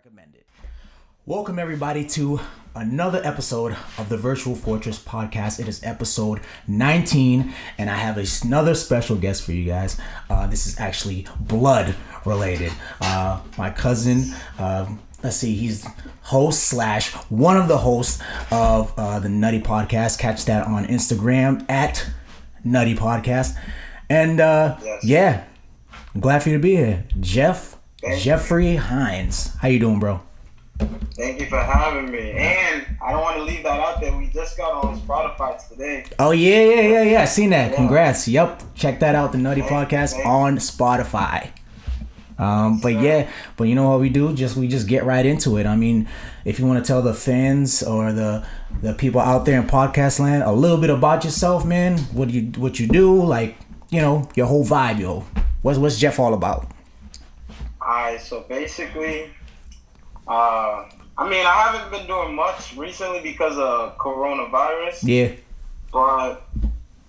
recommended. Welcome everybody to another episode of the Virtual Fortress podcast. It is episode 19 and I have another special guest for you guys. This is actually blood related. My cousin, he's host slash one of the hosts of the Nutty Podcast. Catch that on Instagram at Nutty Podcast. And yeah, I'm glad for you to be here. Jeffrey Hines. How you doing, bro? Thank you for having me. And I don't want to leave that out there. We just got on Spotify today. Oh, yeah. I seen that. Yeah. Congrats. Yep. Check that out. The Nutty Podcast on Spotify. But you know what we do? We just get right into it. I mean, if you want to tell the fans or the people out there in podcast land a little bit about yourself, man, what you do, like, you know, your whole vibe, yo. What's Jeff all about? Alright, so basically, I haven't been doing much recently because of coronavirus. Yeah. But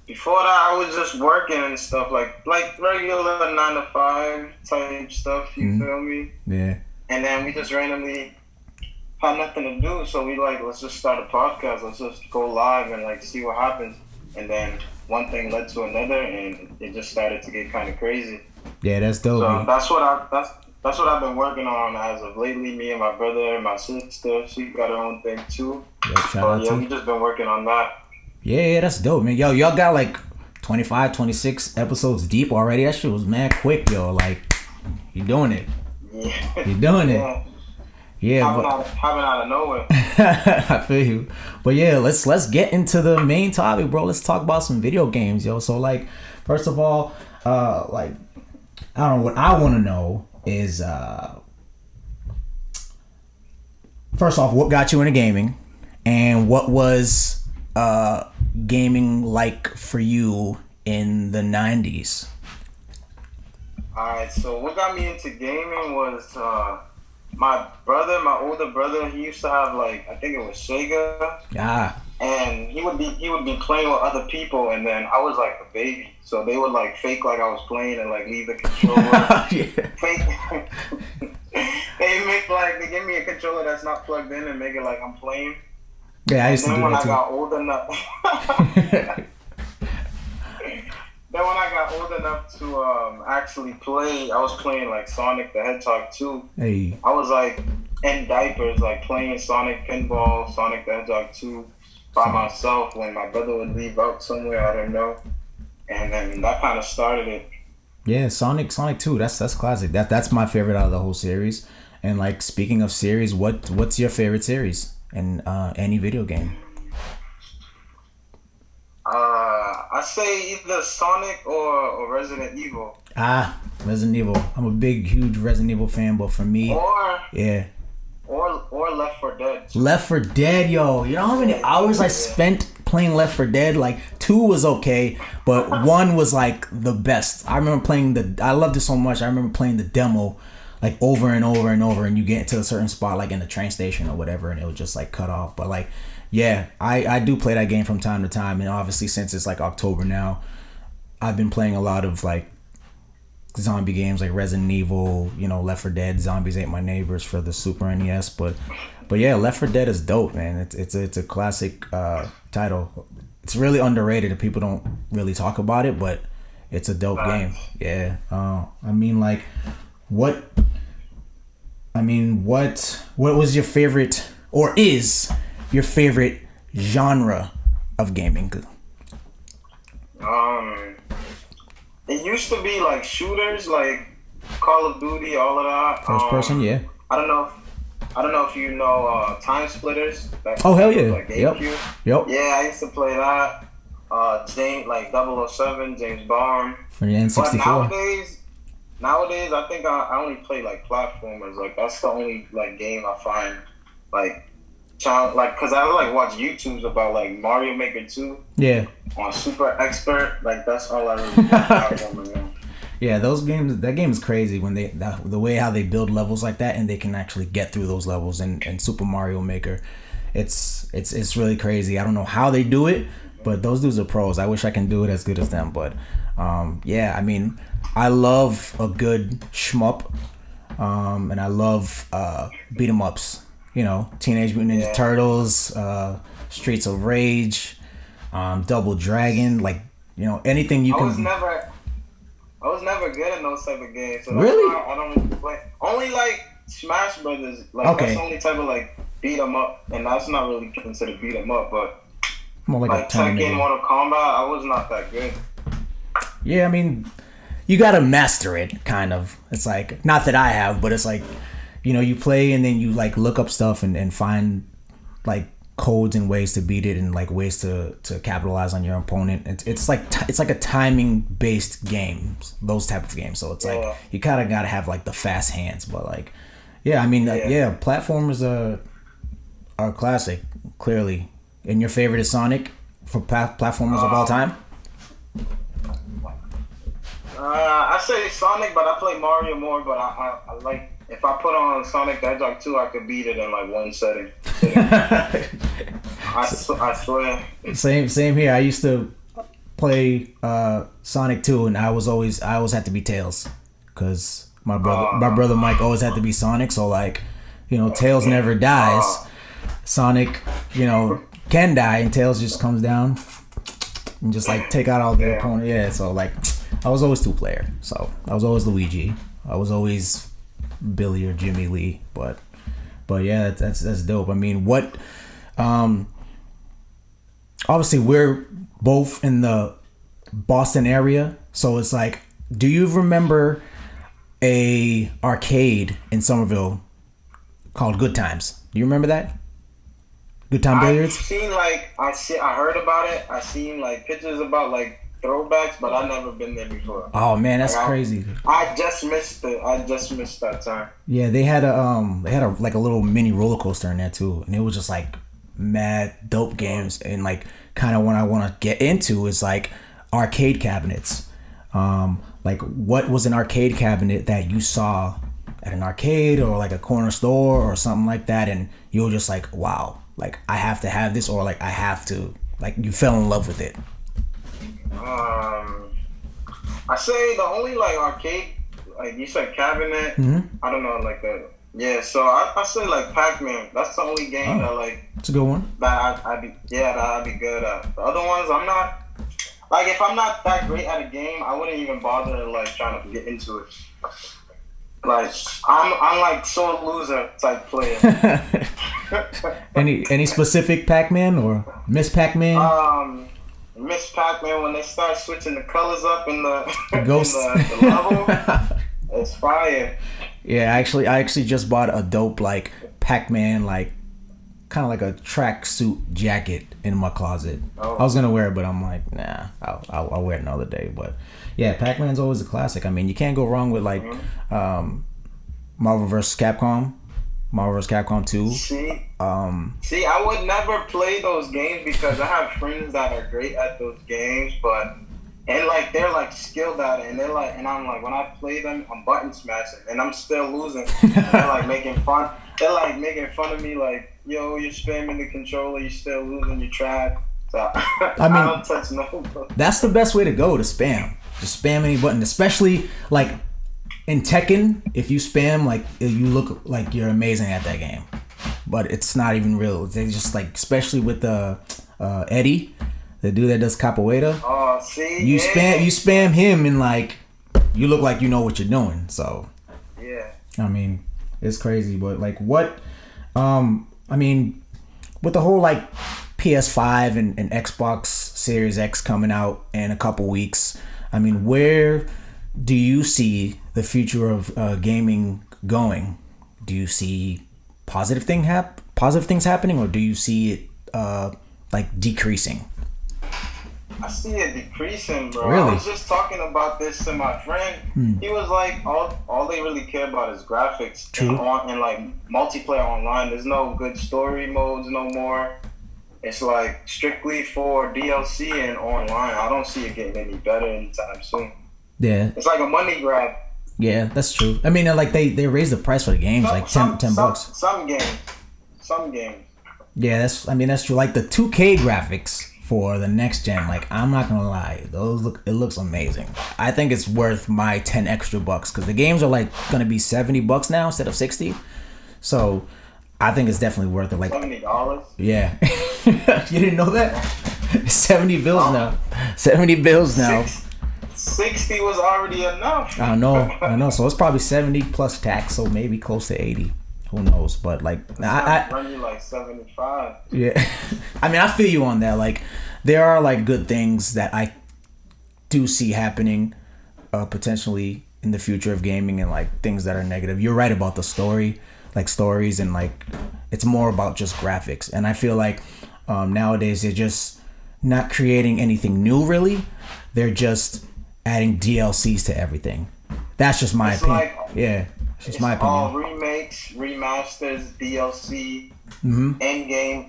before that, I was just working and stuff, like regular 9 to 5 type stuff, you feel me? Yeah. And then we just randomly had nothing to do, so we let's just start a podcast, let's just go live and see what happens. And then one thing led to another, and it just started to get kind of crazy. Yeah, that's dope. So that's what I've been working on as of lately. Me and my brother and my sister, she got her own thing too. We just been working on that. Yeah, that's dope, man. Yo, y'all got 25, 26 episodes deep already. That shit was mad quick, yo. You doing it. Yeah. You doing it. Yeah. Having out of nowhere. I feel you. But yeah, let's get into the main topic, bro. Let's talk about some video games, yo. So first of all, I don't know, what I want to know is first off, what got you into gaming, and what was gaming like for you in the 90s? Alright, so what got me into gaming was my older brother, he used to have I think it was Sega. Yeah. And he would be playing with other people, and then I was a baby, so they would fake I was playing and leave the controller. Yeah. Fake. They give me a controller that's not plugged in and make it like I'm playing. Yeah, I used to do that too. Then when I got old enough to actually play, I was playing Sonic the Hedgehog 2. Hey. I was in diapers, playing Sonic Pinball, Sonic the Hedgehog 2 by myself when my brother would leave out somewhere, I don't know. And then that kind of started it. Yeah, Sonic 2, that's classic. That's my favorite out of the whole series. And speaking of series, what's your favorite series in any video game? I say either Sonic or Resident Evil. Resident Evil. I'm a huge Resident Evil fan, but for me, Or Left 4 Dead. Left 4 Dead, yo. You know how many hours I spent playing Left 4 Dead? 2 was okay, but 1 was the best. I remember I loved it so much. I remember playing the demo over and over and over, and you get into a certain spot in the train station or whatever, and it would just cut off. But yeah, I do play that game from time to time, and obviously since it's October now, I've been playing a lot of zombie games like Resident Evil, Left 4 Dead, Zombies Ate My Neighbors for the Super NES, but yeah, Left 4 Dead is dope, man. It's a classic title. It's really underrated and people don't really talk about it, but it's a dope game. Yeah. What was your favorite, or is your favorite genre of gaming? It used to be shooters, Call of Duty, all of that. First person, yeah. I don't know if you know Time Splitters. Oh hell yeah! Yep. Yeah, I used to play that. James 007, James Bond. For the N64. But nowadays, I think I only play platformers. That's the only game I find because I watch YouTubes about Mario Maker 2. Yeah. On Super Expert, that's all I really do. Yeah, that game is crazy when the way how they build levels like that, and they can actually get through those levels in Super Mario Maker. It's really crazy. I don't know how they do it, but those dudes are pros. I wish I can do it as good as them, but yeah, I love a good shmup. and I love beat 'em ups. You know, Teenage Mutant Ninja Turtles, Streets of Rage, Double Dragon, like, you know, anything you can. I was never good in those type of games. So really? I don't really play. Only like Smash Brothers. Like that's the only type of like beat 'em up, and that's not really considered beat 'em up, but more like Tekken, Mortal Kombat, I was not that good. Yeah, I mean, you gotta master it, kind of. It's like, not that I have, but it's like, you know, you play and then you like look up stuff and find like codes and ways to beat it and like ways to capitalize on your opponent. It's like a timing based games, those type of games. So it's like you kind of gotta have like the fast hands, but like, yeah, I mean, platformers are classic, clearly. And your favorite is Sonic for platformers of all time? I say Sonic, but I play Mario more. But I like, if I put on Sonic the Hedgehog 2, I could beat it in like one setting. I swear. Same here. I used to play Sonic 2, and I always had to be Tails, because my brother Mike always had to be Sonic. So like, you know, Tails never dies. Sonic, you know, can die, and Tails just comes down and just like take out all the opponent. Yeah, so like, I was always 2-player. So I was always Luigi. I was always Billy or Jimmy Lee. But yeah, that's dope. I mean, what? Obviously, we're both in the Boston area, so it's like, do you remember a arcade in Somerville called Good Times? Do you remember that? Good Time Billiards? I heard about it. I seen like pictures about like throwbacks, but I've never been there before. Oh man, that's crazy. I just missed it. I just missed that time. Yeah, they had a like a little mini roller coaster in there too, and it was just like mad dope games. And like, kind of what I want to get into is like arcade cabinets. Like, what was an arcade cabinet that you saw at an arcade or like a corner store or something like that, and you were just like, wow, like I have to have this, or like I have to, like, you fell in love with it? I say the only like arcade, like you said, cabinet. I don't know, like that. Yeah, so I say like Pac-Man. That's the only game that like. It's a good one. That I'd be good at. The other ones, I'm not. Like, if I'm not that great at a game, I wouldn't even bother like trying to get into it. Like, I'm like so loser type player. Any specific Pac-Man or Miss Pac-Man? Miss Pac-Man, when they start switching the colors up in the ghosts, the level, it's fire. Yeah, I actually just bought a dope like Pac-Man, like kind of like a tracksuit jacket in my closet. I was gonna wear it, but I'm like, nah, I'll wear it another day. But yeah, Pac-Man's always a classic. I mean, you can't go wrong with like Marvel vs. Capcom. Marvel vs. Capcom 2. See, I would never play those games because I have friends that are great at those games, and like they're like skilled at it, and they're like, and I'm like, when I play them, I'm button smashing, and I'm still losing. They're like making fun. They're like making fun of me, like, yo, you're spamming the controller, you're still losing, you're trash. So I mean, I don't touch no. That's the best way to go, to spam. Just spam any button, especially like in Tekken. If you spam, like, you look like you're amazing at that game, but it's not even real. They just like, especially with the Eddie, the dude that does capoeira. Oh, see, you spam him, and like, you look like you know what you're doing. So yeah, I mean, it's crazy. But like, what? I mean, with the whole like PS5 and Xbox Series X coming out in a couple weeks, I mean, where do you see the future of gaming going? Do you see positive things happening, or do you see it like decreasing? I see it decreasing, bro. Really? I was just talking about this to my friend. He was like, all they really care about is graphics. True. And like multiplayer online. There's no good story modes no more. It's like strictly for DLC and online. I don't see it getting any better anytime soon. Yeah. It's like a money grab. Yeah, that's true. I mean, like they raised the price for the games, like $10 Some games. Yeah, that's true. Like the 2K graphics for the next gen. Like, I'm not gonna lie, it looks amazing. I think it's worth my 10 extra bucks because the games are like gonna be $70 now instead of 60. So I think it's definitely worth it. Like $70. Yeah. You didn't know that? 70 bills now. 70 bills now. 60 was already enough. I know. So it's probably 70 plus tax, so maybe close to 80. Who knows? But like, I run you like 75. Yeah. I mean, I feel you on that. Like, there are like good things that I do see happening, potentially in the future of gaming, and like things that are negative. You're right about the stories, and like it's more about just graphics. And I feel like nowadays they're just not creating anything new. Really, they're just adding DLCs to everything. That's just my opinion. Like, yeah, it's just my opinion. All remakes, remasters, DLC, end-game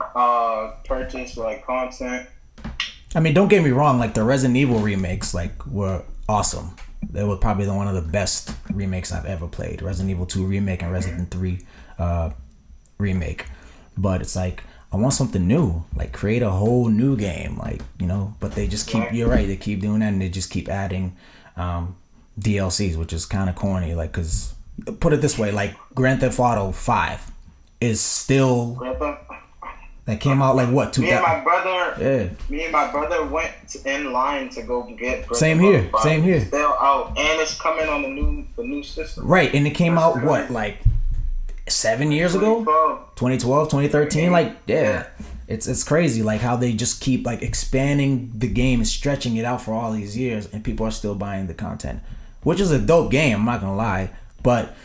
purchase, like content. I mean, don't get me wrong. Like the Resident Evil remakes, like were awesome. They were probably one of the best remakes I've ever played. Resident Evil 2 remake and Resident 3 remake. But it's like, I want something new. Like, create a whole new game. Like, you know, but they just keep, you're right, they keep doing that, and they just keep adding DLCs, which is kind of corny. Like, because, put it this way, like, Grand Theft Auto 5 is still... That came out like what? Me and my brother went in line to go get. Same here. It's still out, and it's coming on the new system. Right, and it came out what, like 7 years ago? 2012, 2013. Like, yeah, it's crazy. Like how they just keep like expanding the game and stretching it out for all these years, and people are still buying the content, which is a dope game. I'm not gonna lie, but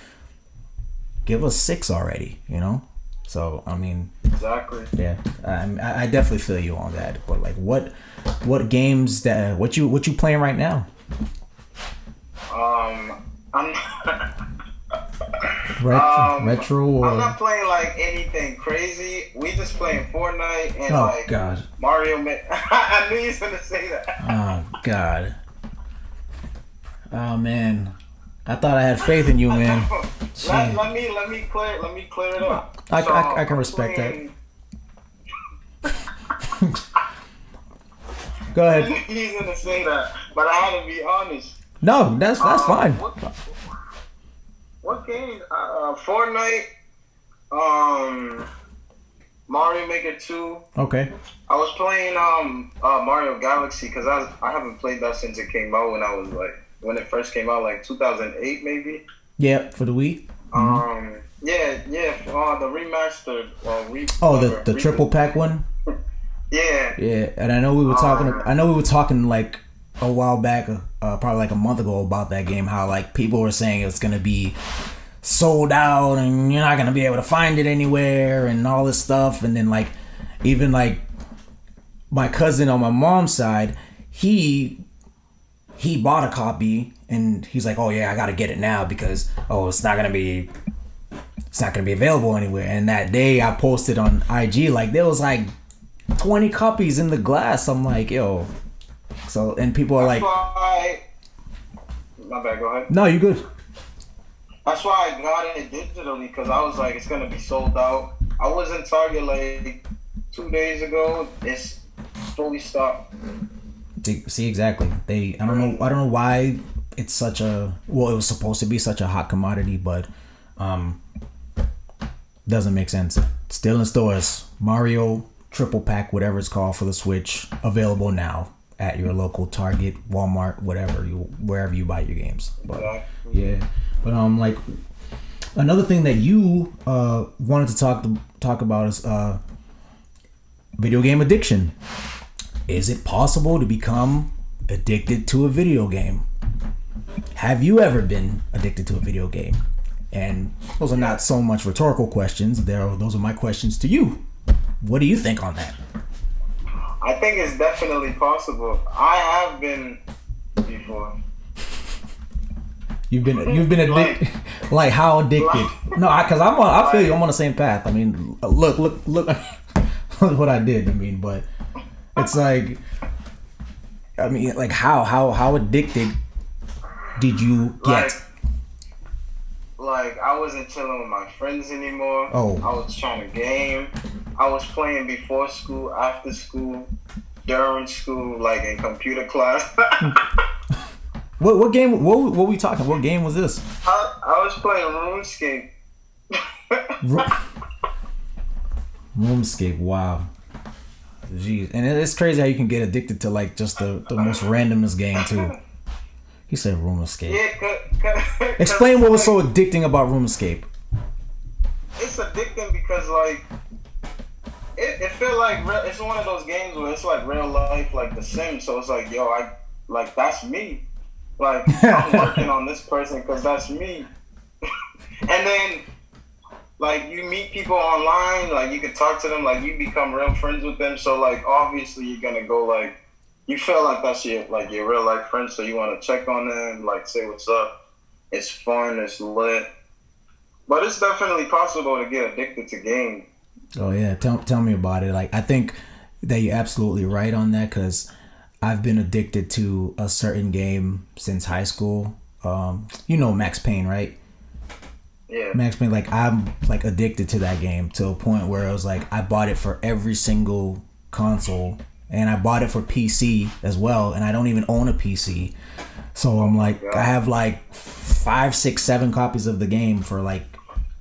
give us 6 already, you know. So I mean, exactly. Yeah, I definitely feel you on that. But like, what games what you playing right now? I'm retro. Or... I'm not playing like anything crazy. We just playing Fortnite and God. Mario. I knew you was gonna say that. Oh God. Oh man. I thought I had faith in you, man. let me clear it up. I can respect that. Go ahead. He's gonna say that, but I had to be honest. No, that's fine. What game? Fortnite. Mario Maker 2. Okay. I was playing Mario Galaxy because I haven't played that since it came out when it first came out, like 2008 maybe. Yeah, for the Wii. Yeah, the remastered. The triple pack one. Yeah. Yeah, and I know we were talking. I know we were talking like a while back, probably like a month ago, about that game. How like people were saying it's gonna be sold out and you're not gonna be able to find it anywhere and all this stuff. And then like even like my cousin on my mom's side, he bought a copy and he's like, oh yeah, I gotta get it now because it's not gonna be available anywhere. And that day I posted on IG like there was like 20 copies in the glass. I'm like, yo. So, and people are like, my bad, go ahead. No, you good. That's why I got it digitally, because I was like, it's gonna be sold out. I was in Target like 2 days ago. It's fully stocked. See, exactly. I don't know why it's such a, well, it was supposed to be such a hot commodity, but doesn't make sense. Still in stores. Mario triple pack, whatever it's called, for the Switch, available now at your local Target, Walmart, wherever you buy your games. But yeah, but like another thing that you wanted to talk about is video game addiction. Is it possible to become addicted to a video game? Have you ever been addicted to a video game? And those are not so much rhetorical questions. Those are my questions to you. What do you think on that? I think it's definitely possible. I have been before. You've been addicted. Like how addicted? No, because I feel you. I'm on the same path. I mean, look look what I did. I mean, but it's like, I mean, like how addicted did you get? Like I wasn't chilling with my friends anymore. Oh. I was trying to game. I was playing before school, after school. during school, like in computer class. What game? What we talking? What game was this? I was playing RuneScape. RuneScape. Wow. Jeez, and it's crazy how you can get addicted to like just the most randomest game too. He said RuneScape. Yeah, Explain what was so addicting about RuneScape. It's addicting because like it feel like it's one of those games where it's like real life, like The Sims. So it's like, yo, that's me. Like I'm working on this person because that's me. And then like you meet people online, like you can talk to them, like you become real friends with them. So like obviously you're gonna go like you feel like that's your real life friend, so you want to check on them, like say what's up. It's fun, it's lit, but it's definitely possible to get addicted to games. Oh yeah, tell me about it. Like I think that you're absolutely right on that because I've been addicted to a certain game since high school. You know Max Payne, right? Yeah. Max Payne, like I'm like addicted to that game to a point where I was like I bought it for every single console and I bought it for PC as well, and I don't even own a PC. So I'm like I have like 5, 6, 7 copies of the game for like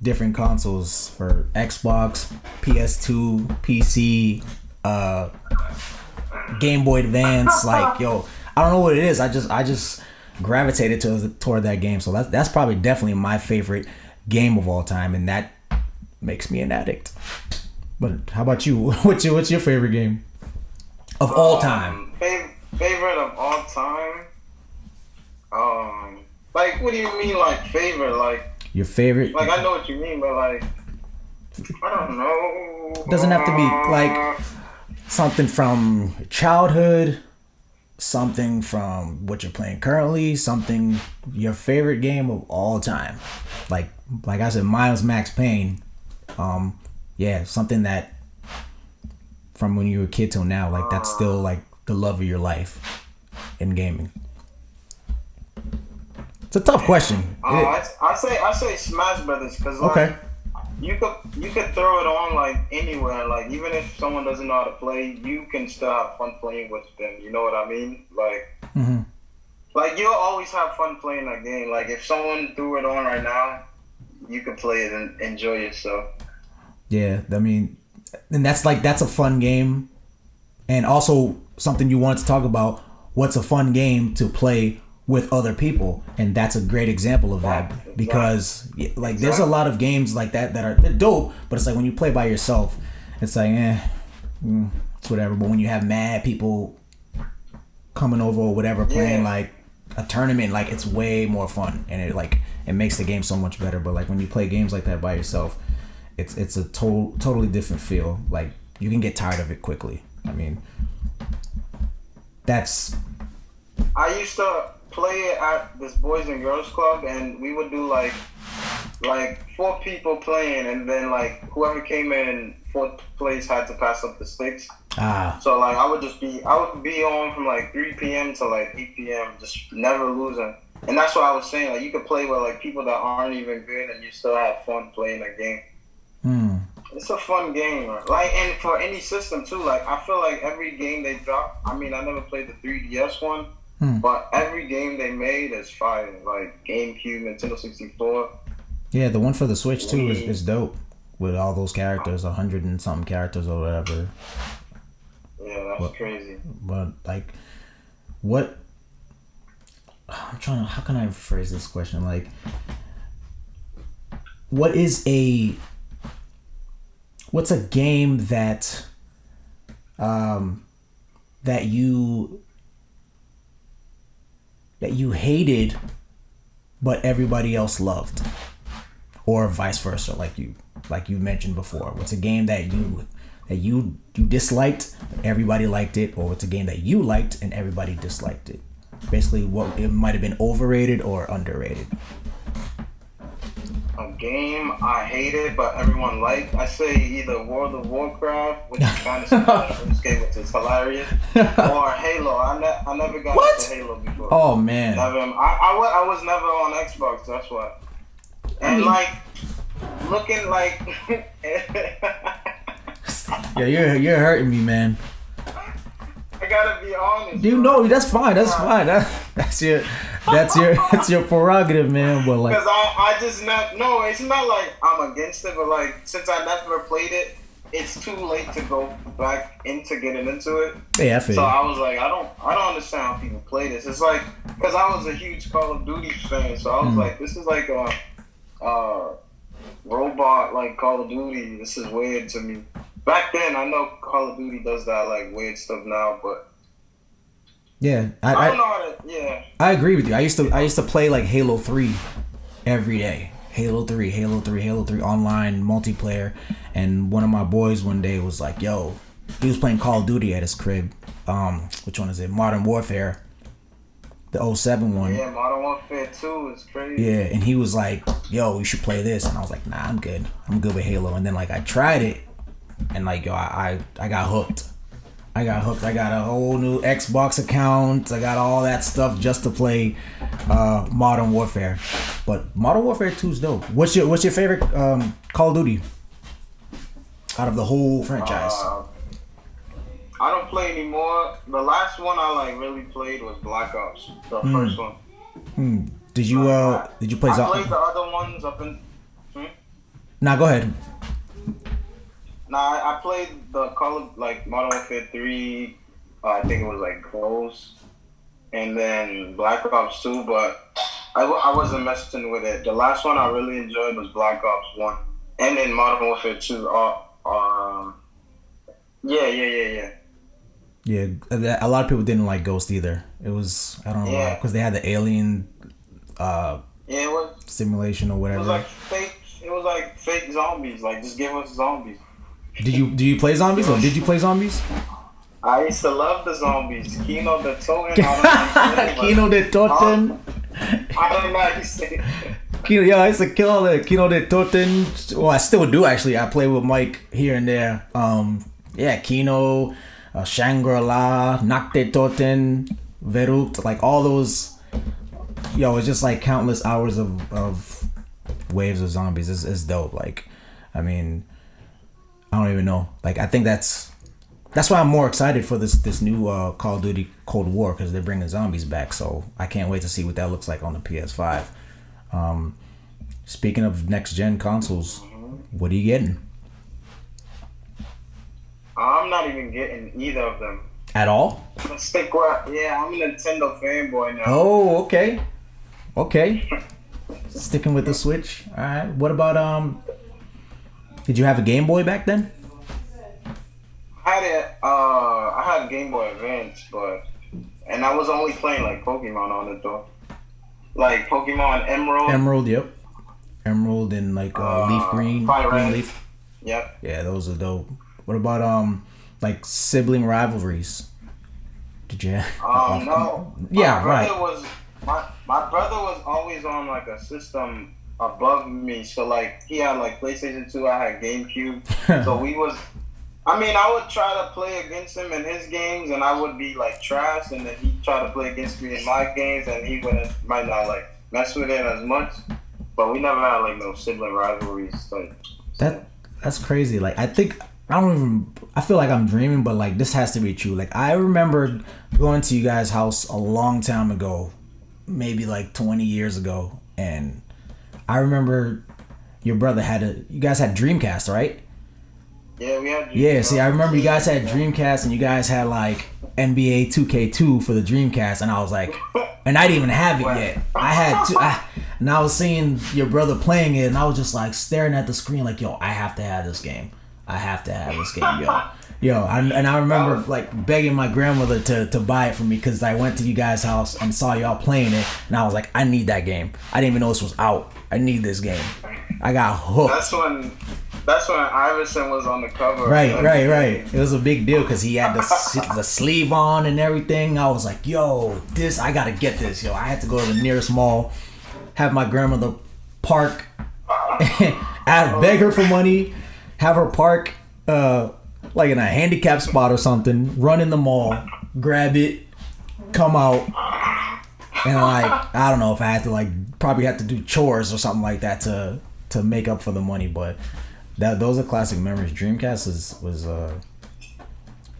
different consoles for Xbox, PS2, PC, Game Boy Advance. Like yo, I don't know what it is. I just gravitated toward that game. So that's probably definitely my favorite game of all time, and that makes me an addict. But how about you? What's your favorite game of all time? Favorite of all time? Like what do you mean like favorite? Like your favorite? Like I know what you mean, but like I don't know. Doesn't have to be like something from childhood, something from what you're playing currently, something your favorite game of all time. Like I said, mine was Max Payne. Yeah, something that from when you were a kid till now, like that's still like the love of your life in gaming. It's a tough question. I say Smash Brothers because like, okay. You could throw it on like anywhere. Like even if someone doesn't know how to play, you can still have fun playing with them. You know what I mean? Like, like you'll always have fun playing that game. Like if someone threw it on right now, you can play it and enjoy yourself. Yeah, I mean, and that's a fun game, and also something you wanted to talk about. What's a fun game to play with other people, and that's a great example of that because like there's a lot of games like that are they're dope, but it's like when you play by yourself, it's like it's whatever. But when you have mad people coming over or whatever playing like a tournament, like it's way more fun, and it makes the game so much better. But like when you play games like that by yourself, it's a totally different feel. Like you can get tired of it quickly. I mean, I used to play it at this Boys and Girls Club, and we would do like 4 people playing, and then like whoever came in 4th place had to pass up the sticks. So like I would be on from like 3 p.m. to like 8 p.m. just never losing. And that's what I was saying. Like you could play with like people that aren't even good, and you still have fun playing the game. It's a fun game, like, and for any system too. Like I feel like every game they drop. I mean, I never played the 3DS one. But every game they made is fire. Like GameCube, Nintendo 64. Yeah, the one for the Switch too is dope. With all those characters, 100 and something characters or whatever. Yeah, that's crazy. But like, what? I'm trying to. How can I phrase this question? Like, what's a game that you hated but everybody else loved, or vice versa, like you mentioned before? What's a game that you disliked, everybody liked it, or what's a game that you liked and everybody disliked it? Basically, what it might have been overrated or underrated. A game I hated but everyone liked, I say either World of Warcraft, which is kind of similar to RuneScape, which is hilarious, or Halo. I never got into Halo before. Oh man. Never. I was never on Xbox. That's why. And like looking like. Yeah, you're hurting me, man. I gotta be honest. You know, that's fine. That's fine. That's your prerogative, man. But like, because I just not. No, it's not like I'm against it, but like since I never played it, it's too late to go back into getting into it. yeah, I feel So you. I was like, I don't understand how people play this. It's like, because I was a huge Call of Duty fan, so I was like, this is like a robot like Call of Duty. This is weird to me. Back then, I know Call of Duty does that like weird stuff now, but Yeah, I don't know how to. Yeah, I agree with you. I used to play like Halo 3 every day. Halo 3 online multiplayer, and one of my boys one day was like, "Yo," he was playing Call of Duty at his crib. Which one is it? Modern Warfare, the 07 one. yeah, Modern Warfare 2 is crazy. Yeah, and he was like, "Yo, you should play this," and I was like, "Nah, I'm good. I'm good with Halo." And then like I tried it, and like yo, I got hooked. I got a whole new Xbox account. I got all that stuff just to play Modern Warfare. But Modern Warfare 2 is dope. What's your favorite Call of Duty out of the whole franchise? I don't play anymore. The last one I like really played was Black Ops, the first one. Did you play? I played the other ones up in. Nah, go ahead. Nah, I played the Call of like Modern Warfare 3. I think it was like Ghost, and then Black Ops 2. But I wasn't messing with it. The last one I really enjoyed was Black Ops 1, and then Modern Warfare 2. Yeah. Yeah, a lot of people didn't like Ghost either. It was, I don't know why, because they had the alien it was simulation or It whatever. was like fake. It was like fake zombies. Like just give us zombies. Do you play zombies or did you play zombies? I used to love the zombies. Kino de Toten. Kino de Toten. I don't know how you say it. I used to kill all the Kino de Toten. Well, I still do actually. I play with Mike here and there. Kino, Shangri-La, Nakte Toten, Verut, like all those. Yo, it's just like countless hours of waves of zombies. It's dope. Like, I mean, I don't even know. Like, I think that's why I'm more excited for this new Call of Duty Cold War, because they're bringing zombies back. So I can't wait to see what that looks like on the PS5. Speaking of next gen consoles, what are you getting? I'm not even getting either of them. At all? Let's stick with, I'm a Nintendo fanboy now. Oh, okay. Sticking with the Switch. All right. What about did you have a Game Boy back then? I had Game Boy Advance, and I was only playing like Pokemon on it though. Like Pokemon Emerald. Emerald, yep. Emerald and like leaf green. Green leaf. Yep. Yeah, those are dope. What about like sibling rivalries? Did you? No. Yeah, right. My brother was always on like a system above me, so like he had like PlayStation 2, I had GameCube, so I would try to play against him in his games, and I would be like trash, and then he'd try to play against me in my games, and he might not like mess with it as much, but we never had like no sibling rivalries. Like that's crazy. Like I feel like I'm dreaming, but like this has to be true. Like I remember going to you guys' house a long time ago, maybe like 20 years ago, and I remember your brother you guys had Dreamcast, right? Yeah, we had Dreamcast. Yeah, see, I remember you guys had Dreamcast, and you guys had like NBA 2K2 for the Dreamcast, and I was like, and I didn't even have it yet. I had and I was seeing your brother playing it, and I was just like staring at the screen like, yo, I have to have this game. Yo. And I remember like begging my grandmother to buy it for me, because I went to you guys' house and saw y'all playing it, and I was like, I need that game. I didn't even know this was out. I need this game. I got hooked. That's when Iverson was on the cover. Right. It was a big deal because he had the sleeve on and everything. I was like, yo, I gotta get this. Yo, I had to go to the nearest mall, have my grandmother park, I'd beg her for money, have her park like in a handicap spot or something, run in the mall, grab it, come out, and like, I don't know if I had to probably have to do chores or something like that to make up for the money, but those are classic memories. Dreamcast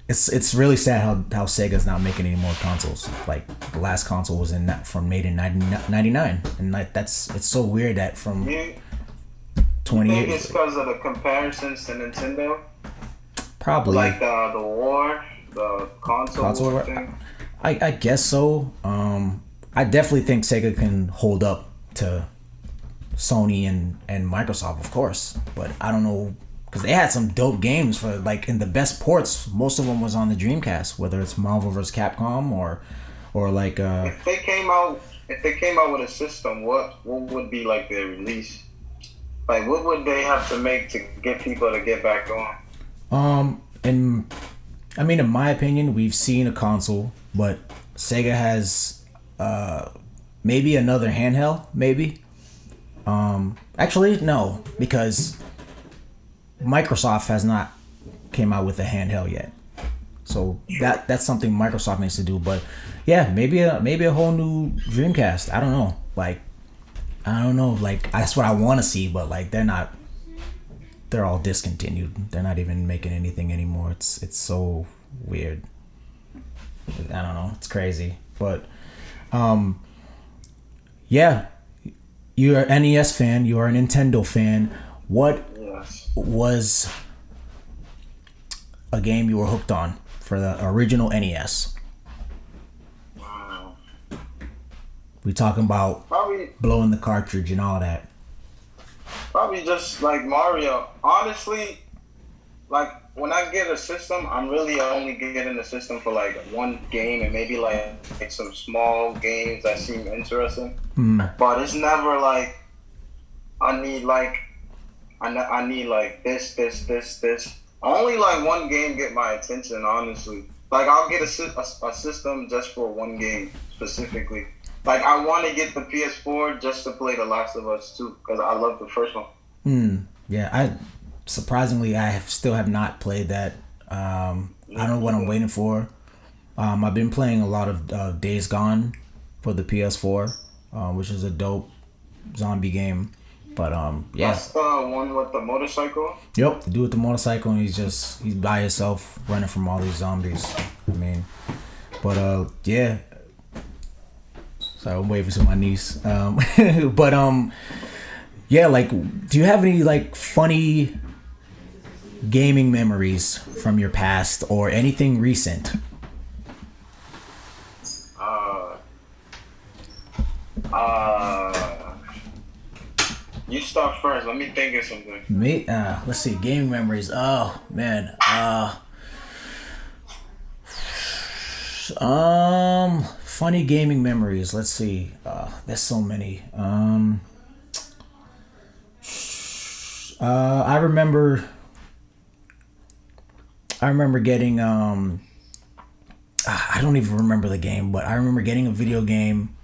it's really sad how Sega's not making any more consoles. Like the last console was made in 1999, and like it's so weird that from You 20 think years it's because of the comparisons to Nintendo? probably Like the war, the console war thing? I guess so. I definitely think Sega can hold up to Sony and Microsoft, of course, but I don't know because they had some dope games for like in the best ports. Most of them was on the Dreamcast, whether it's Marvel vs. Capcom or like If they came out with a system, what would be like their release? Like what would they have to make to get people to get back on? and I mean, in my opinion, we've seen a console, but Sega has maybe another handheld, maybe. Actually, no, because Microsoft has not came out with a handheld yet. So that's something Microsoft needs to do. But yeah, maybe a whole new Dreamcast. I don't know. Like I don't know. Like that's what I want to see, but like they're not. They're all discontinued. They're not even making anything anymore. It's so weird. I don't know. It's crazy. But yeah, you're an NES fan. You are a Nintendo fan. What was a game you were hooked on for the original NES? Wow. We talking about Probably blowing the cartridge and all that. Probably just like Mario. Honestly, like when I get a system, I'm really only getting the system for like one game and maybe like some small games that seem interesting. But it's never like I need like I need like this. Only like one game get my attention, honestly. Like I'll get a system just for one game specifically. Like I want to get the PS4 just to play The Last of Us 2 because I love the first one. Yeah, I still have not played that. I don't know what I'm waiting for. I've been playing a lot of Days Gone for the PS4, which is a dope zombie game. But yeah. That's the one with the motorcycle? Yep, the dude with the motorcycle, and he's by himself running from all these zombies. I mean, but yeah. Sorry, I'm waving to my niece. But yeah, like, do you have any like funny gaming memories from your past or anything recent? You start first. Let me think of something. Me? Let's see. Gaming memories. Oh man. Funny gaming memories. Let's see. There's so many. I remember getting I don't even remember the game, but I remember getting a video game.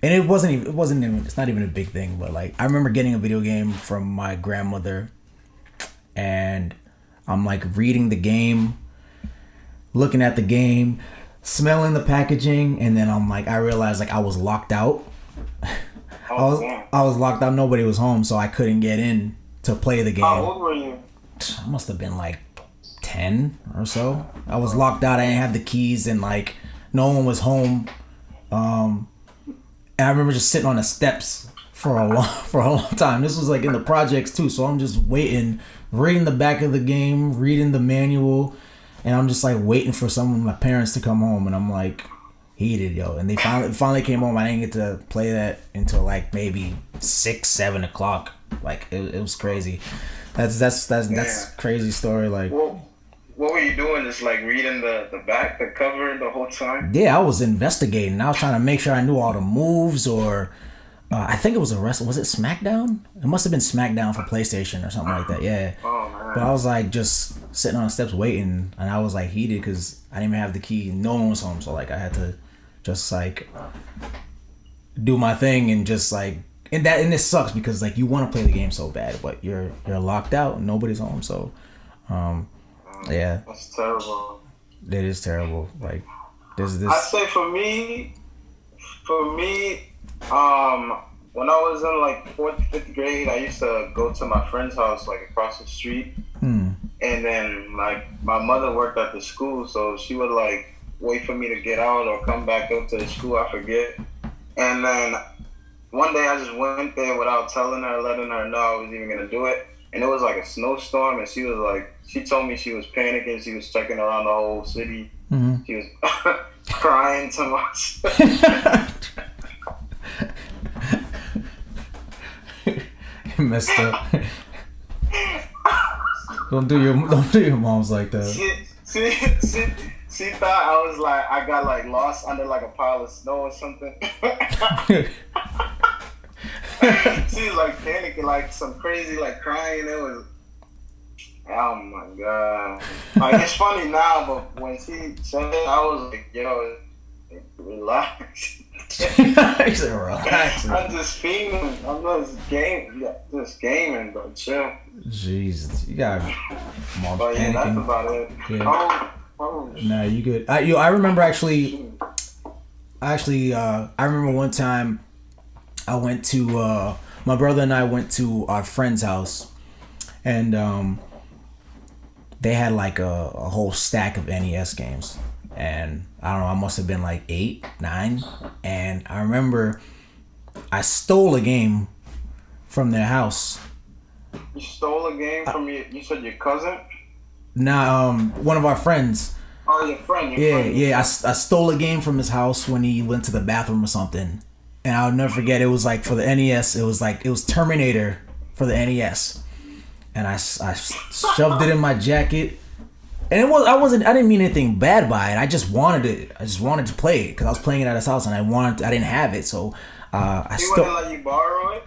And it wasn't even, it's not even a big thing, but like, I remember getting a video game from my grandmother and I'm like reading the game, looking at the game, smelling the packaging, and then I'm like, I realized like I was locked out. I was locked out. Nobody was home, so I couldn't get in to play the game. How old were you? I must have been like 10 or so. I was locked out. I didn't have the keys, and like no one was home. And I remember just sitting on the steps for a long time. This was like in the projects too, so I'm just waiting, reading the back of the game, reading the manual, and I'm just like waiting for my parents to come home, and I'm like heated, yo. And they finally came home. I didn't get to play that until like maybe 6-7 o'clock. Like it was crazy. That's crazy story. Like. Well, what were you doing? Just like reading the cover the whole time? Yeah, I was investigating. I was trying to make sure I knew all the moves, or I think it was was it SmackDown? It must have been SmackDown for PlayStation or something like that. Yeah. Oh man. But I was like just sitting on the steps waiting, and I was like heated because I didn't even have the key. No one was home, so like I had to just like do my thing and just like and this sucks because like you want to play the game so bad, but you're locked out and nobody's home, so. Yeah, that's terrible. It is terrible. Like, this. I'd say for me, when I was in like 4th, 5th grade, I used to go to my friend's house like across the street, And then like my mother worked at the school, so she would like wait for me to get out or come back up to the school. I forget. And then one day I just went there without telling her, letting her know I was even gonna do it. And it was like a snowstorm, and she told me she was panicking. She was checking around the whole city. Mm-hmm. She was crying to myself. Messed up. Don't do your moms like that. She thought I was like I got like lost under like a pile of snow or something. She was like panicking, like some crazy, like crying. It was, oh my god. Like it's funny now, but when she said it, I was like, yo, relax. He said, relax. I'm just fiending. I'm just gaming, but chill. Jesus, you got mom's but yeah, panicking. that's about it. Yeah. Oh, nah, you good. I remember actually, I remember one time I went to, my brother and I went to our friend's house, and they had like a whole stack of NES games. And I don't know, I must have been like 8, 9. And I remember I stole a game from their house. You stole a game from you said your cousin? Nah, one of our friends. Oh, your friend. Yeah. I stole a game from his house when he went to the bathroom or something. And I'll never forget, it was like for the NES, it was Terminator for the NES. And I shoved it in my jacket. And I didn't mean anything bad by it. I just wanted it. I just wanted to play it because I was playing it at his house and I didn't have it. So I He wouldn't let you borrow it?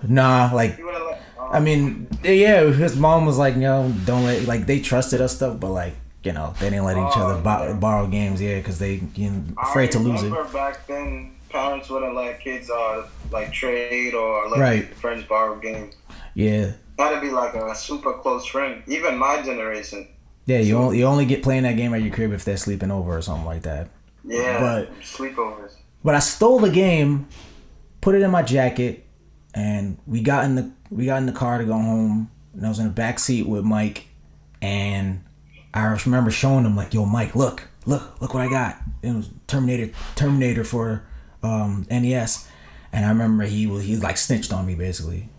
Nah, like, He wouldn't let, I mean, yeah, his mom was like, don't let, like, they trusted us stuff, but like, they didn't let each other borrow games, because they afraid to lose it. I remember back then, parents wouldn't let kids like trade or let Right. friends borrow games. Yeah. That'd be like a super close friend. Even my generation. Yeah, you only get playing that game at your crib if they're sleeping over or something like that. Yeah, but sleepovers. But I stole the game, put it in my jacket, and we got in the car to go home. And I was in the back seat with Mike, and I remember showing him like, "Yo, Mike, look what I got." It was Terminator for NES, and I remember he like snitched on me basically.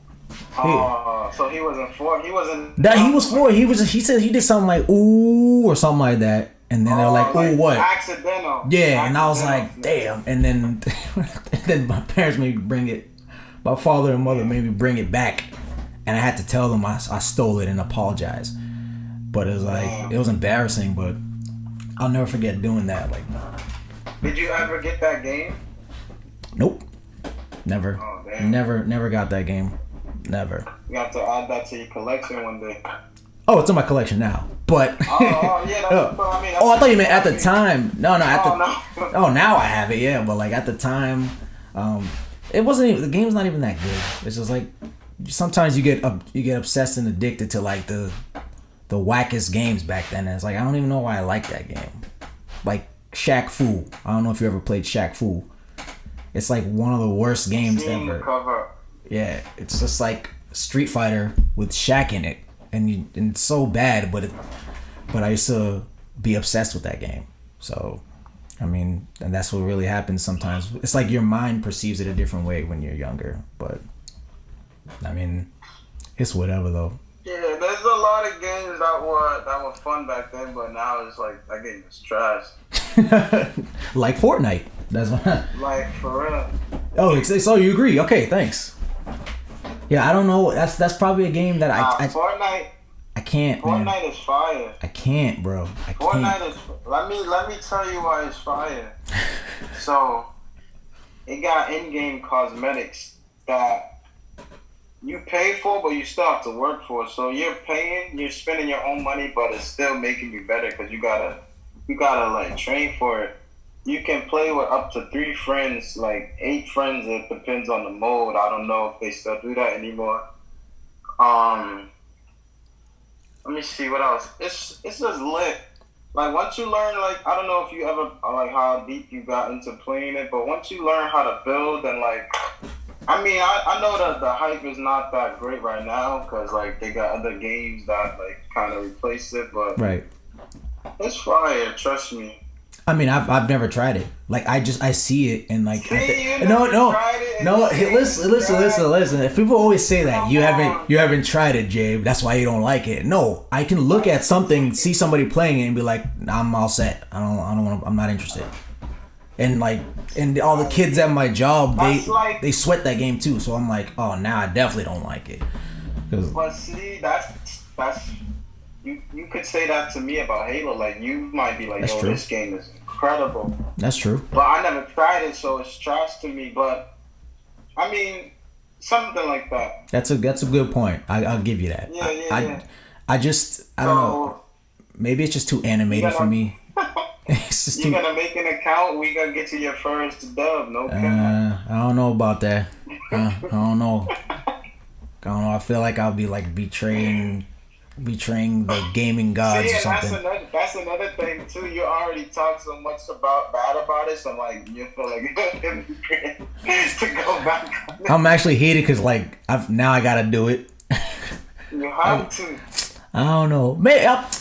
So he wasn't for. He wasn't. That he was for. He said he did something like ooh or something like that, and then they're like, "Ooh, what?" Accidental. Yeah, and I was like, "Damn!" And then my parents made me bring it. My father and mother made me bring it back, and I had to tell them I stole it and apologize. But it was like it was embarrassing, but I'll never forget doing that. Like, did you ever get that game? Nope, never, never got that game. Never. You have to add that to your collection one day. Oh, it's in my collection now. But yeah. I thought you meant at the time. No. Oh, now I have it. Yeah, but like at the time, it wasn't even, the game's not even that good. It's just like sometimes you get obsessed and addicted to like the wackest games back then. And it's like I don't even know why I like that game. Like Shaq Fu. I don't know if you ever played Shaq Fu. It's like one of the worst games ever. Yeah, it's just like Street Fighter with Shaq in it, and it's so bad, but I used to be obsessed with that game. So, I mean, and that's what really happens sometimes. It's like your mind perceives it a different way when you're younger, but I mean, it's whatever though. Yeah, there's a lot of games that were fun back then, but now it's like that game is trash. Like Fortnite. That's what. Like for real. Oh, so you agree? Okay, thanks. Yeah, I don't know. That's probably a game that I Fortnite. I can't. Fortnite man. is fire. I can't, bro. I can't. Fortnite is. Let me tell you why it's fire. So, it got in-game cosmetics that you pay for, but you still have to work for. So you're spending your own money, but it's still making you better because you gotta like train for it. You can play with up to 3 friends, like 8 friends. It depends on the mode. I don't know if they still do that anymore. Let me see what else. It's just lit. Like once you learn, like I don't know if you ever like how deep you got into playing it, but once you learn how to build and like I mean, I know that the hype is not that great right now because like they got other games that like kind of replace it, but Right. it's fire. Trust me. I mean, I've never tried it. Like I see it and like See, you no never no tried it and no. you Hey, listen ain't listen tried listen it. listen. If people always say that Come you on. haven't tried it, Jabe, that's why you don't like it. No, I can look at something, see somebody playing it, and be like, nah, I'm all set. I don't want. I'm not interested. And like and all the kids at my job, That's like, they sweat that game too. So I'm like, oh, now I definitely don't like it. 'Cause- but see, that's you could say that to me about Halo. Like you might be like, That's yo, true. this game is incredible, That's true. but I never tried it, so it's trash to me. But I mean, something like that. That's a good point. I'll give you that. Yeah, yeah. I just I don't know. So Maybe it's just too animated for me. It's just you too. gonna make an account? We gonna get you your first dub? No cap. I don't know about that. I don't know. I feel like I'll be like betraying the gaming gods See, or and something. that's another thing too. You already talk so much about bad about it, so like you feel like to go back on it. I'm actually heated because like now I gotta do it. You have to. I don't know.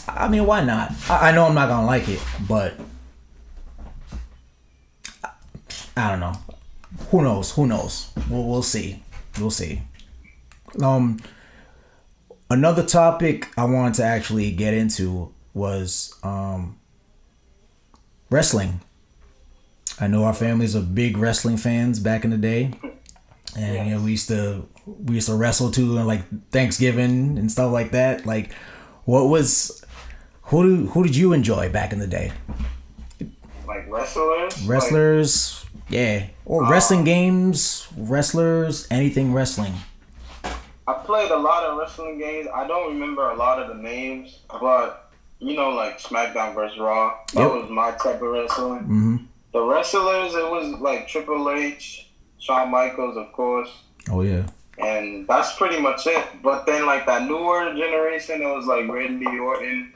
I mean, why not? I know I'm not gonna like it, but I don't know. Who knows? We'll see. We'll see. Another topic I wanted to actually get into was wrestling. I know our family's are big wrestling fans back in the day, and you know we used to wrestle too, and like Thanksgiving and stuff like that. Like, who did you enjoy back in the day? Like wrestlers. Wrestlers, yeah, or wrestling games, wrestlers, anything wrestling. I played a lot of wrestling games. I don't remember a lot of the names, but you know, like SmackDown vs. Raw. That Yep. was my type of wrestling. Mm-hmm. The wrestlers, it was like Triple H, Shawn Michaels, of course, Oh yeah. and that's pretty much it. But then, like that newer generation, it was like Randy Orton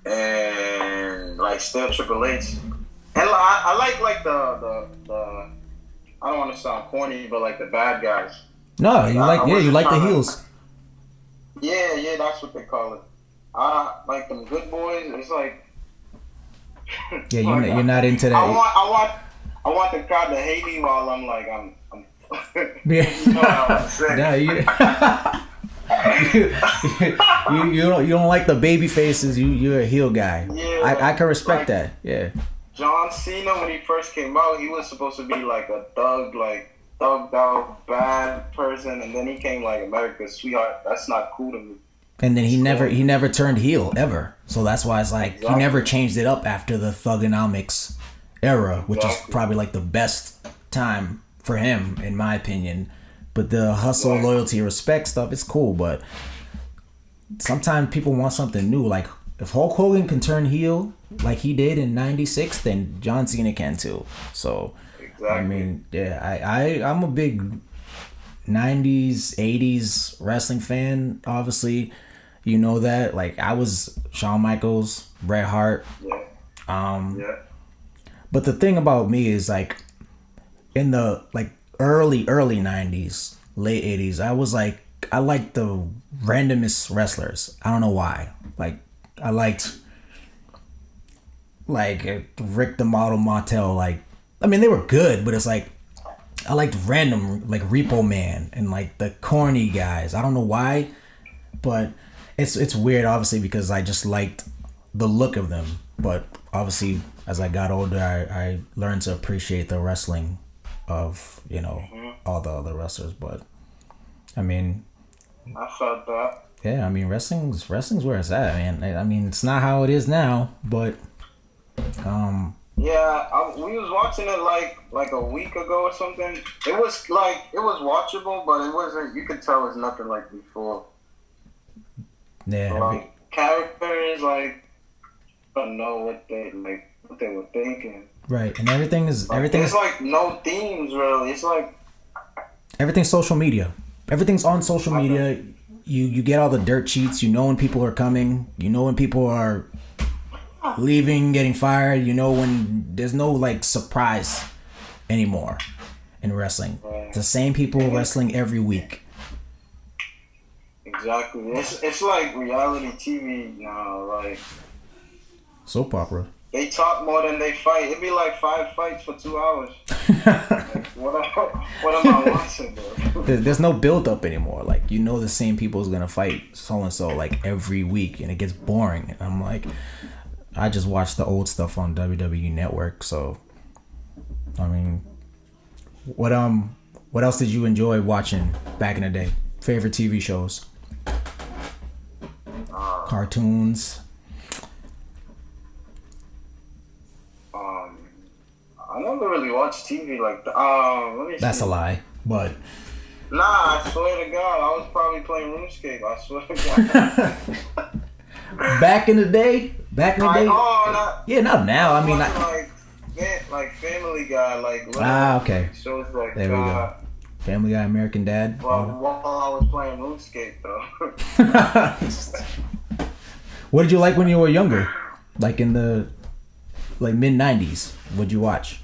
and like still Triple H. And I like the I don't want to sound corny, but like the bad guys. No, you like I you wasn't like the trying to- heels. Yeah, that's what they call it. Like them good boys. It's like Yeah, you're not into that. I want the crowd to hate me while I'm Yeah. you know what I'm saying. No, you don't like the baby faces. You're a heel guy. Yeah, I can respect like- that. Yeah. John Cena, when he first came out, he was supposed to be like a thug, like thugged out bad person, and then he came like America's sweetheart. That's not cool to me. And then he never turned heel ever. So that's why it's like he never changed it up after the Thugonomics era, which is probably like the best time for him in my opinion. But the hustle, loyalty, respect stuff, it's cool, but sometimes people want something new. Like if Hulk Hogan can turn heel like he did in '96, then John Cena can too. So Exactly. I mean, yeah, I'm a big 90s, 80s wrestling fan, obviously. You know that. Like, I was Shawn Michaels, Bret Hart. Yeah. Yeah. But the thing about me is, like, in the, like, early 90s, late 80s, I liked the randomest wrestlers. I don't know why. Like, I liked, like, Rick the Model Martel. Like, I mean, they were good, but it's like, I liked random, like Repo Man and like the corny guys. I don't know why, but it's weird, obviously, because I just liked the look of them. But obviously, as I got older, I learned to appreciate the wrestling of, you know, all the other wrestlers. But I mean, I felt that. yeah, I mean, wrestling's where it's at, man. I mean, it's not how it is now, but Yeah, we was watching it like a week ago or something. It was watchable, but it wasn't. You could tell it's nothing like before. yeah, Like characters, like I don't know what they were thinking. right. And everything's It's like no themes really. It's like everything's social media. Everything's on social media. You get all the dirt sheets. You know when people are coming. You know when people are leaving, getting fired. You know when there's no like surprise anymore. in wrestling. The same people wrestling every week. Exactly. It's like reality TV now. Like Soap opera. they talk more than they fight. It'd be like 5 fights for 2 hours. Like, what am I watching, bro? There's no build up anymore. Like, you know, the same people is gonna fight so and so like every week, and it gets boring. And I'm like, I just watch the old stuff on WWE Network. So, I mean, what else did you enjoy watching back in the day? Favorite TV shows, cartoons. I never really watched TV like that. Let me That's see. a lie, but Nah, I swear to God, I was probably playing RuneScape. I swear to God. back in the day, yeah, not now. I mean, like Family Guy, like okay. shows like There we go. Family Guy, American Dad. While I was playing RuneScape, though. What did you like when you were younger? Like in the mid '90s, what'd you watch?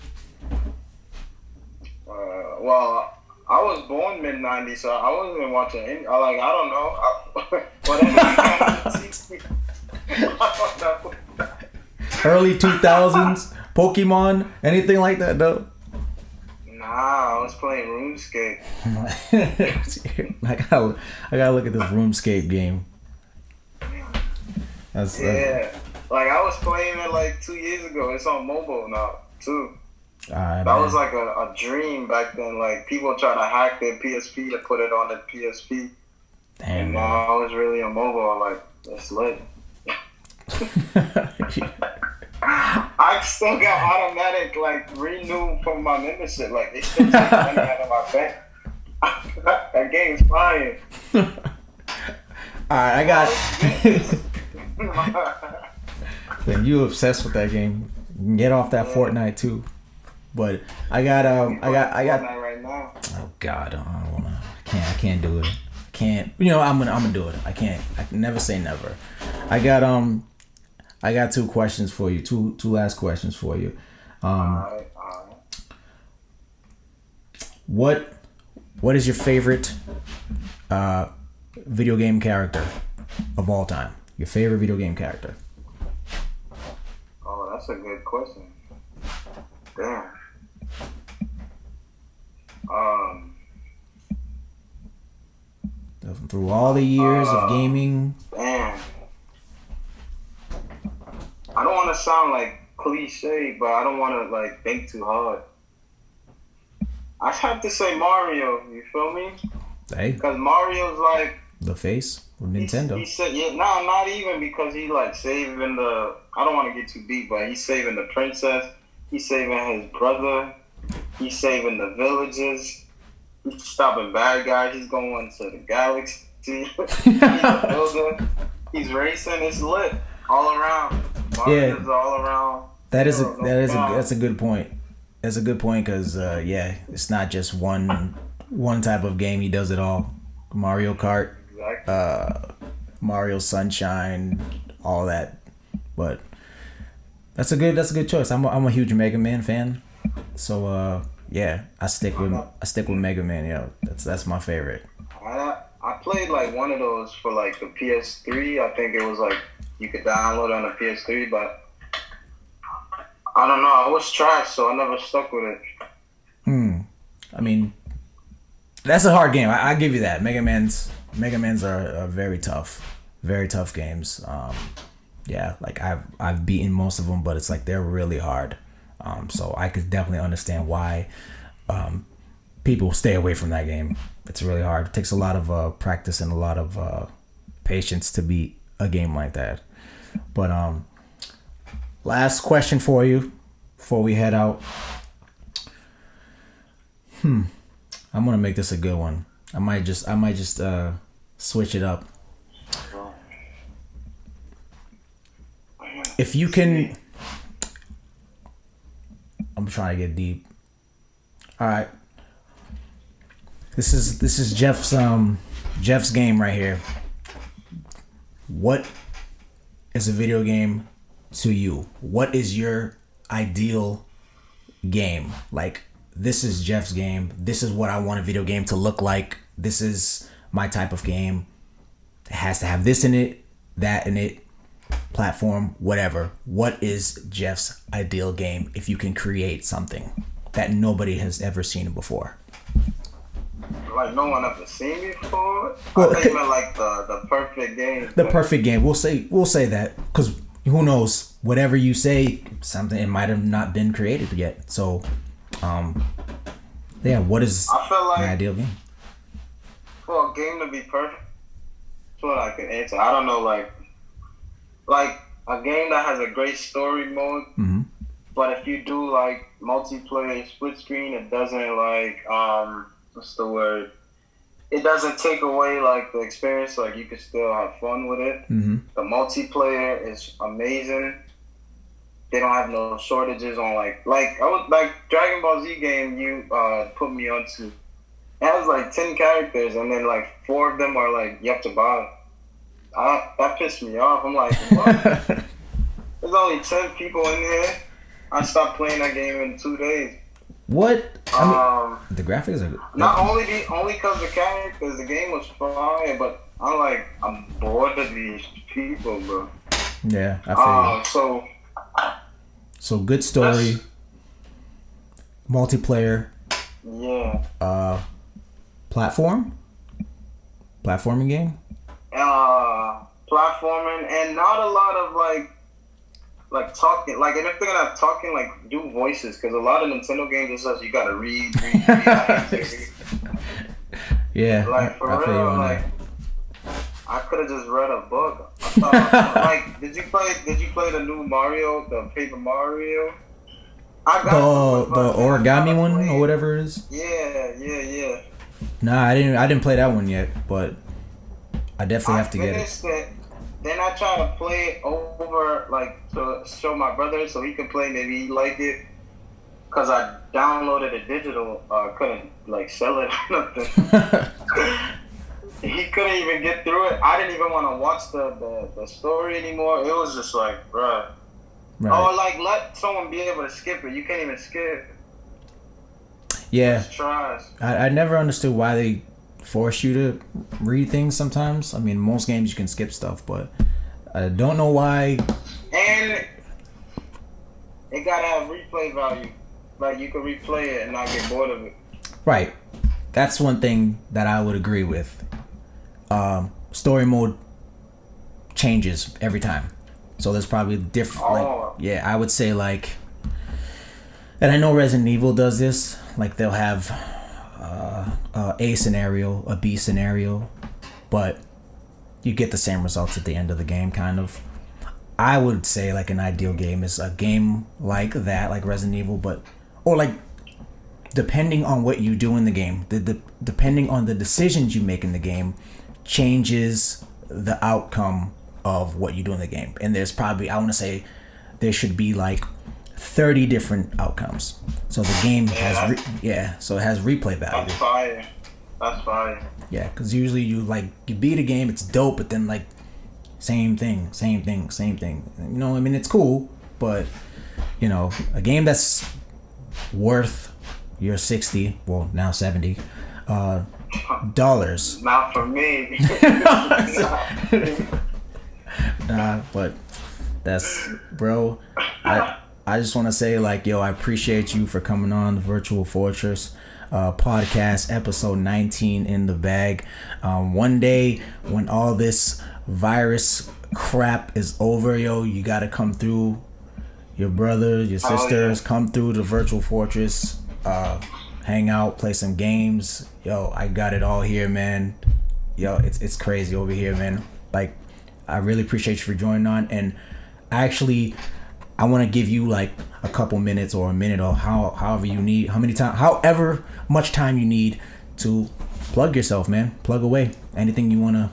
Well, I was born mid '90s, so I wasn't even watching any. I don't know. Whatever. I don't know. Early 2000s, Pokemon, anything like that, though? Nah, I was playing RuneScape. I gotta look at this RuneScape game. Like I was playing it like 2 years ago. It's on mobile now too. That was like a dream back then. Like people try to hack their PSP to put it on the PSP. Damn. And now I was really on mobile. I'm like, that's lit. I still got automatic like renew from my membership. Like they still take money out of my bank. That game's fire. Alright, I got. Then you obsessed with that game. Get off that Fortnite too. But I got Fortnite right now. Oh God, I don't wanna. I can't do it. Can't. You know, I'm gonna do it. I can't. I can never say never. I got two questions for you. Two last questions for you. Alright. What is your favorite video game character of all time? Your favorite video game character? Oh, that's a good question. Damn. Through all the years of gaming. Damn. I don't want to sound like cliche, but I don't want to like think too hard. I have to say Mario. You feel me? Hey. Because Mario's like the face of Nintendo. He said, not even because he like saving the. I don't want to get too deep, but he's saving the princess. He's saving his brother. He's saving the villages. He's stopping bad guys. He's going to the galaxy. He's a builder. He's racing. It's lit all around. Mario's all around. That's a good point. That's a good point because it's not just one type of game. He does it all. Mario Kart, Mario Sunshine, all that. But that's a good choice. I'm a huge Mega Man fan, so I stick with Mega Man. Yeah, that's my favorite. I played like one of those for like the PS3. I think it was like you could download it on the PS3, but I don't know. I was trash, so I never stuck with it. I mean, that's a hard game. I give you that. Mega Man's are very tough games. Like I've beaten most of them, but it's like they're really hard. So I could definitely understand why people stay away from that game. It's really hard. It takes a lot of practice and a lot of patience to beat a game like that. But last question for you before we head out. I'm gonna make this a good one. I might just switch it up. If you can, I'm trying to get deep. All right. This is Jeff's game right here. What is a video game to you? What is your ideal game? Like, this is Jeff's game. This is what I want a video game to look like. This is my type of game. It has to have this in it, that in it, platform, whatever. What is Jeff's ideal game if you can create something that nobody has ever seen before? Like no one ever seen me before? Well, I think you meant like the perfect game. The perfect game. We'll say that, because who knows? Whatever you say, something, it might have not been created yet. So, yeah. What is I feel like an ideal game? for a game to be perfect, that's what I can answer. I don't know, like a game that has a great story mode, Mm-hmm. but if you do like multiplayer split screen, it doesn't like what's the word? It doesn't take away like the experience. Like you can still have fun with it. Mm-hmm. The multiplayer is amazing. They don't have no shortages on like I was like Dragon Ball Z game you put me onto. It has like 10 characters and then like 4 of them are like you have to buy. That pissed me off. I'm like, what? There's only 10 people in here. I stopped playing that game in 2 days. What? I mean, the graphics are good. Not only because the characters, the game was fire, but I'm bored of these people, bro. Yeah, I feel so good story, multiplayer. Yeah. Platforming game. Platforming and not a lot of like talking, like, and if they're gonna have talking, like, do voices, because a lot of Nintendo games it says you gotta read. Yeah, like for real, like I could have just read a book. I thought, like, did you play the new Mario, the Paper Mario? I got the origami one or whatever it is. Yeah. Nah, I didn't play that one yet, but I definitely have to get it. Then I try to play it over, like, to show my brother so he can play, maybe he like it. Because I downloaded it digital, couldn't, like, sell it or nothing. He couldn't even get through it. I didn't even want to watch the story anymore. It was just like, bruh. Right. Or, like, let someone be able to skip it. You can't even skip. Yeah. It's trash. I never understood why they force you to read things sometimes. I mean, most games you can skip stuff, but I don't know why. And it gotta have replay value. Like, you can replay it and not get bored of it. Right. That's one thing that I would agree with. Story mode changes every time. So there's probably different. Like, yeah, I would say, like, and I know Resident Evil does this. Like, they'll have A scenario, a B scenario, but you get the same results at the end of the game, kind of. I would say, like, an ideal game is a game like that, like Resident Evil, or like, depending on what you do in the game, depending on the decisions you make in the game, changes the outcome of what you do in the game. And there's probably, I want to say, there should be like 30 different outcomes. So the game so it has replay value. That's fire. Yeah, because usually you beat a game, it's dope, but then like same thing. You know, I mean, it's cool, but you know, a game that's worth your 60, well now 70 dollars. Not for me. Nah, but that's, bro. I just want to say, like, yo, I appreciate you for coming on the Virtual Fortress podcast, episode 19 in the bag. One day when all this virus crap is over, yo, you gotta come through. Your brothers, your sisters, come through the Virtual Fortress, hang out, play some games. Yo, I got it all here, man. Yo, it's crazy over here, man. Like, I really appreciate you for joining on, and actually, I want to give you like a couple minutes or a minute or however you need, however much time you need to plug yourself, man. Plug away. Anything you want to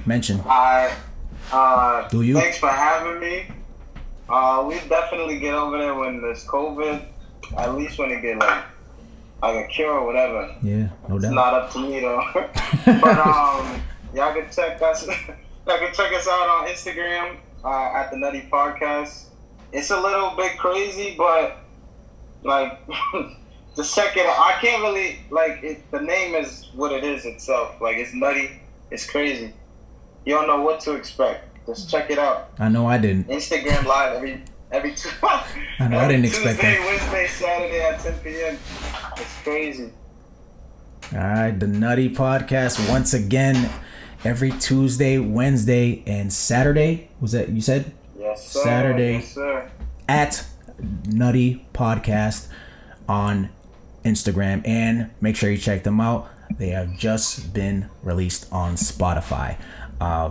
mention. Do you? Thanks for having me. We definitely get over there when there's COVID. At least when it get like a cure or whatever. Yeah, no doubt. It's not up to me though. But y'all can check us. Y'all can check us out on Instagram at the Nutty Podcast. It's a little bit crazy, but like Just check it out. I can't really like it. The name is what it is itself. Like it's nutty. It's crazy. You don't know what to expect. Just check it out. I know I didn't. Instagram live every two. I know I didn't expect Tuesday, that. Wednesday, Saturday at 10 p.m. It's crazy. All right, the Nutty Podcast once again every Tuesday, Wednesday, and Saturday. Was that you said? Yes, sir. Saturday. Yes, sir. At Nutty Podcast on Instagram, and make sure you check them out. They have just been released on Spotify.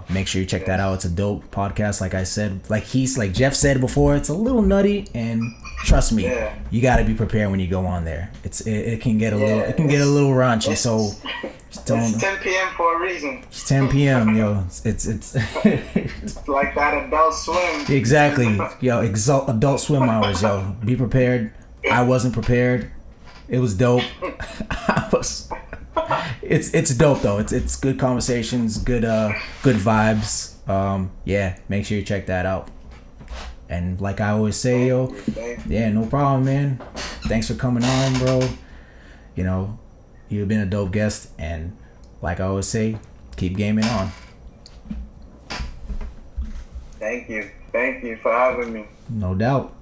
Make sure you check that out. It's a dope podcast. Like I said, like Jeff said before, it's a little nutty, and trust me, you got to be prepared when you go on there. It can get a little raunchy. So just don't. It's 10 p.m. for a reason. It's 10 p.m. Yo. It's it's like that Adult Swim. Exactly. Yo, Adult Swim hours. Yo, be prepared. I wasn't prepared. It was dope. It's dope though. It's good conversations, good vibes. Yeah, make sure you check that out. And like I always say, yo, yeah, no problem, man. Thanks for coming on, bro. You know, you've been a dope guest, and like I always say, keep gaming on. Thank you for having me. No doubt.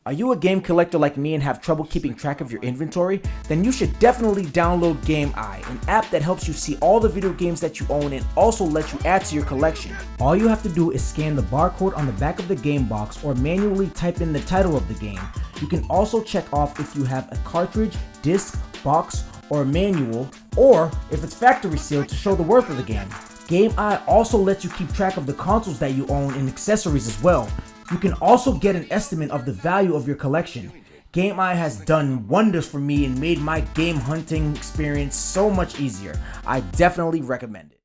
Are you a game collector like me and have trouble keeping track of your inventory? Then you should definitely download GameEye, an app that helps you see all the video games that you own and also lets you add to your collection. All you have to do is scan the barcode on the back of the game box or manually type in the title of the game. You can also check off if you have a cartridge, disc, box, or manual, or if it's factory sealed to show the worth of the game. GameEye also lets you keep track of the consoles that you own and accessories as well. You can also get an estimate of the value of your collection. GameEye has done wonders for me and made my game hunting experience so much easier. I definitely recommend it.